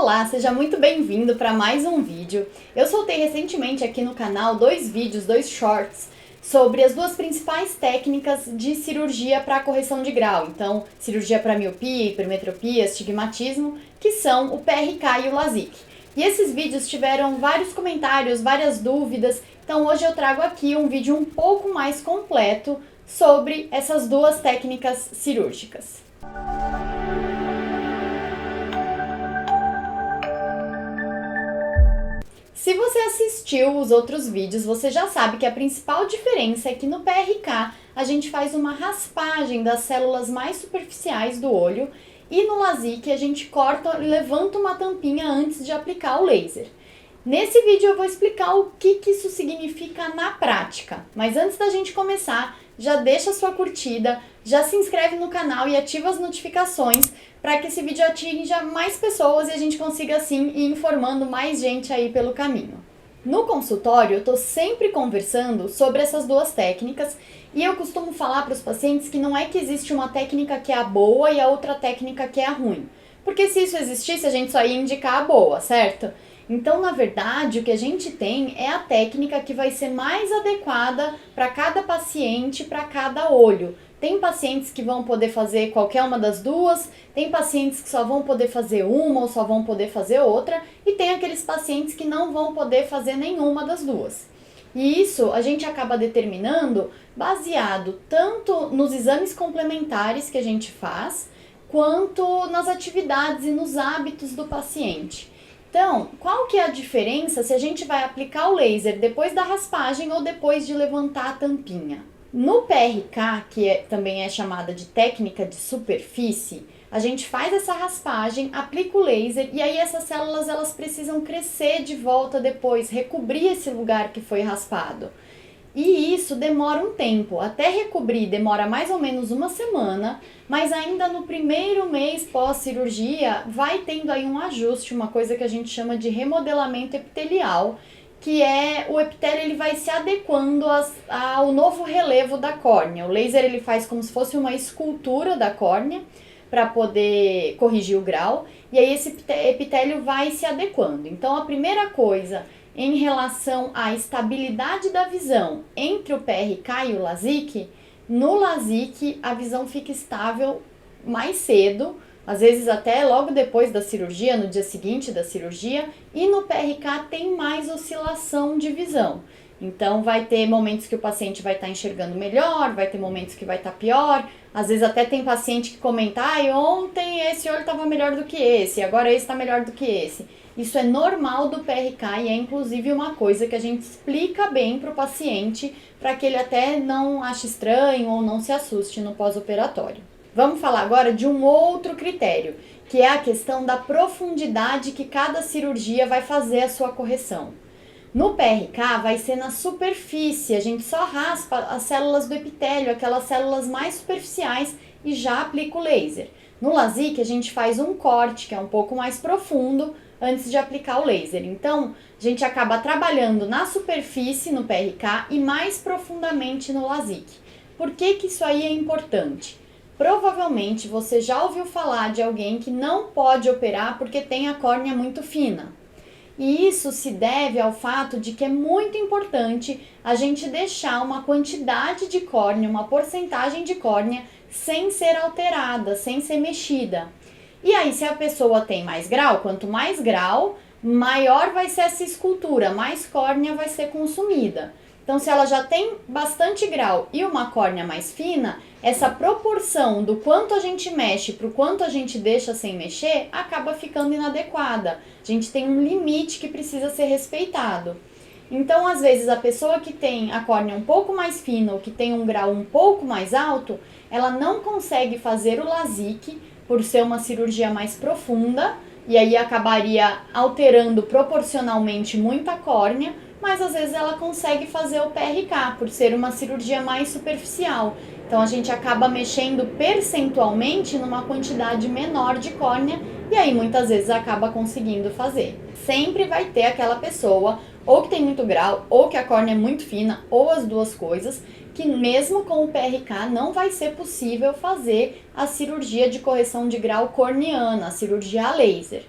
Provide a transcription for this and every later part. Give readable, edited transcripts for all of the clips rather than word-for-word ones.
Olá, seja muito bem-vindo para mais um vídeo. Eu soltei recentemente aqui no canal dois vídeos, dois shorts, sobre as duas principais técnicas de cirurgia para correção de grau. Então, cirurgia para miopia, hipermetropia, astigmatismo, que são o PRK e o LASIK. E esses vídeos tiveram vários comentários, várias dúvidas, então hoje eu trago aqui um vídeo um pouco mais completo sobre essas duas técnicas cirúrgicas. Se você assistiu os outros vídeos, você já sabe que a principal diferença é que no PRK a gente faz uma raspagem das células mais superficiais do olho e no LASIK a gente corta e levanta uma tampinha antes de aplicar o laser. Nesse vídeo eu vou explicar o que isso significa na prática, mas antes da gente começar, já deixa a sua curtida, já se inscreve no canal e ativa as notificações para que esse vídeo atinja mais pessoas e a gente consiga assim ir informando mais gente aí pelo caminho. No consultório eu estou sempre conversando sobre essas duas técnicas e eu costumo falar para os pacientes que não é que existe uma técnica que é a boa e a outra técnica que é a ruim, porque se isso existisse a gente só ia indicar a boa, certo? Então, na verdade, o que a gente tem é a técnica que vai ser mais adequada para cada paciente, para cada olho. Tem pacientes que vão poder fazer qualquer uma das duas, tem pacientes que só vão poder fazer uma ou só vão poder fazer outra, e tem aqueles pacientes que não vão poder fazer nenhuma das duas. E isso a gente acaba determinando baseado tanto nos exames complementares que a gente faz, quanto nas atividades e nos hábitos do paciente. Então, qual que é a diferença se a gente vai aplicar o laser depois da raspagem ou depois de levantar a tampinha? No PRK, que também é chamada de técnica de superfície, a gente faz essa raspagem, aplica o laser e aí essas células elas precisam crescer de volta depois, recobrir esse lugar que foi raspado. E isso demora um tempo, até recobrir demora mais ou menos uma semana, mas ainda no primeiro mês pós-cirurgia vai tendo aí um ajuste, uma coisa que a gente chama de remodelamento epitelial, que é o epitélio ele vai se adequando ao novo relevo da córnea. O laser ele faz como se fosse uma escultura da córnea para poder corrigir o grau, e aí esse epitélio vai se adequando. Então a primeira coisa em relação à estabilidade da visão entre o PRK e o LASIK, no LASIK a visão fica estável mais cedo, às vezes até logo depois da cirurgia, no dia seguinte da cirurgia, e no PRK tem mais oscilação de visão. Então vai ter momentos que o paciente vai estar enxergando melhor, vai ter momentos que vai estar pior, às vezes até tem paciente que comenta, ontem esse olho estava melhor do que esse, agora esse está melhor do que esse. Isso é normal do PRK e é inclusive uma coisa que a gente explica bem para o paciente para que ele até não ache estranho ou não se assuste no pós-operatório. Vamos falar agora de um outro critério, que é a questão da profundidade que cada cirurgia vai fazer a sua correção. No PRK vai ser na superfície, a gente só raspa as células do epitélio, aquelas células mais superficiais e já aplica o laser. No LASIK a gente faz um corte que é um pouco mais profundo antes de aplicar o laser. Então, a gente acaba trabalhando na superfície no PRK e mais profundamente no LASIK. Por que isso aí é importante? Provavelmente você já ouviu falar de alguém que não pode operar porque tem a córnea muito fina. E isso se deve ao fato de que é muito importante a gente deixar uma quantidade de córnea, uma porcentagem de córnea sem ser alterada, sem ser mexida. E aí, se a pessoa tem mais grau, quanto mais grau, maior vai ser essa escultura, mais córnea vai ser consumida. Então, se ela já tem bastante grau e uma córnea mais fina, essa proporção do quanto a gente mexe para o quanto a gente deixa sem mexer, acaba ficando inadequada. A gente tem um limite que precisa ser respeitado. Então, às vezes, a pessoa que tem a córnea um pouco mais fina ou que tem um grau um pouco mais alto, ela não consegue fazer o LASIK, por ser uma cirurgia mais profunda, e aí acabaria alterando proporcionalmente muita córnea, mas às vezes ela consegue fazer o PRK, por ser uma cirurgia mais superficial. Então a gente acaba mexendo percentualmente numa quantidade menor de córnea, e aí muitas vezes acaba conseguindo fazer. Sempre vai ter aquela pessoa, ou que tem muito grau, ou que a córnea é muito fina, ou as duas coisas, que mesmo com o PRK não vai ser possível fazer a cirurgia de correção de grau corneana, a cirurgia a laser.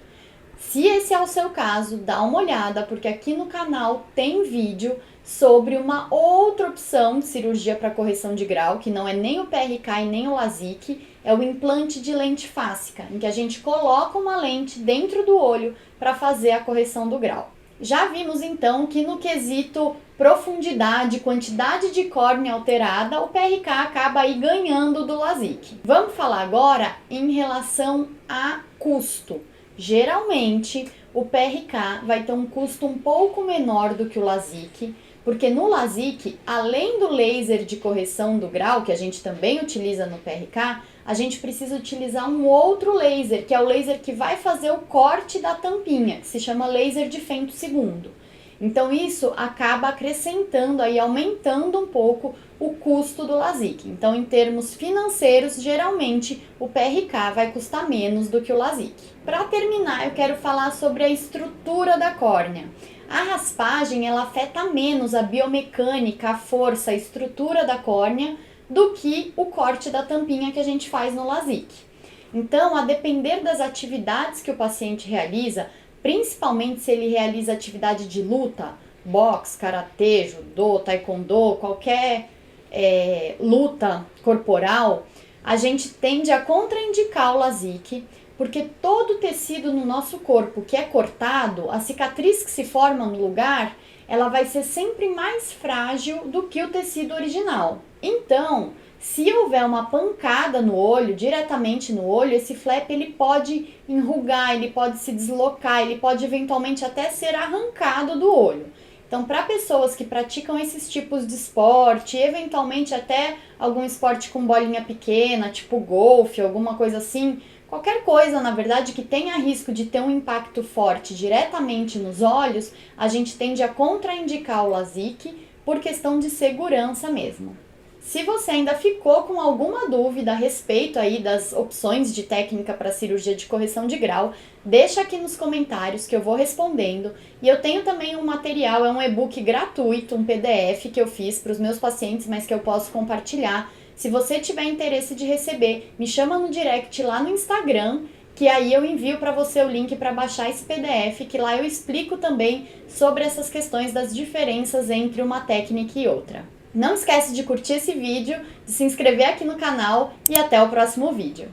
Se esse é o seu caso, dá uma olhada, porque aqui no canal tem vídeo sobre uma outra opção de cirurgia para correção de grau, que não é nem o PRK e nem o LASIK, é o implante de lente fásica, em que a gente coloca uma lente dentro do olho para fazer a correção do grau. Já vimos então que no quesito profundidade, quantidade de córnea alterada, o PRK acaba aí ganhando do LASIK. Vamos falar agora em relação a custo. Geralmente, o PRK vai ter um custo um pouco menor do que o LASIK, porque no LASIK, além do laser de correção do grau, que a gente também utiliza no PRK, a gente precisa utilizar um outro laser, que é o laser que vai fazer o corte da tampinha, que se chama laser de femtosegundo. Então isso acaba acrescentando aí, aumentando um pouco o custo do LASIK. Então, em termos financeiros, geralmente o PRK vai custar menos do que o LASIK. Para terminar, eu quero falar sobre a estrutura da córnea. A raspagem, ela afeta menos a biomecânica, a força, a estrutura da córnea do que o corte da tampinha que a gente faz no LASIK. Então, a depender das atividades que o paciente realiza, principalmente se ele realiza atividade de luta, boxe, karatê, judô, taekwondo, qualquer luta corporal, a gente tende a contraindicar o LASIK, porque todo tecido no nosso corpo que é cortado, a cicatriz que se forma no lugar, ela vai ser sempre mais frágil do que o tecido original. Então, se houver uma pancada no olho, diretamente no olho, esse flap ele pode enrugar, ele pode se deslocar, ele pode eventualmente até ser arrancado do olho. Então, para pessoas que praticam esses tipos de esporte, eventualmente até algum esporte com bolinha pequena, tipo golfe, alguma coisa assim, qualquer coisa, na verdade, que tenha risco de ter um impacto forte diretamente nos olhos, a gente tende a contraindicar o LASIK por questão de segurança mesmo. Se você ainda ficou com alguma dúvida a respeito aí das opções de técnica para cirurgia de correção de grau, deixa aqui nos comentários que eu vou respondendo. E eu tenho também um material, é um e-book gratuito, um PDF que eu fiz para os meus pacientes, mas que eu posso compartilhar. Se você tiver interesse de receber, me chama no direct lá no Instagram, que aí eu envio para você o link para baixar esse PDF, que lá eu explico também sobre essas questões das diferenças entre uma técnica e outra. Não esquece de curtir esse vídeo, de se inscrever aqui no canal e até o próximo vídeo.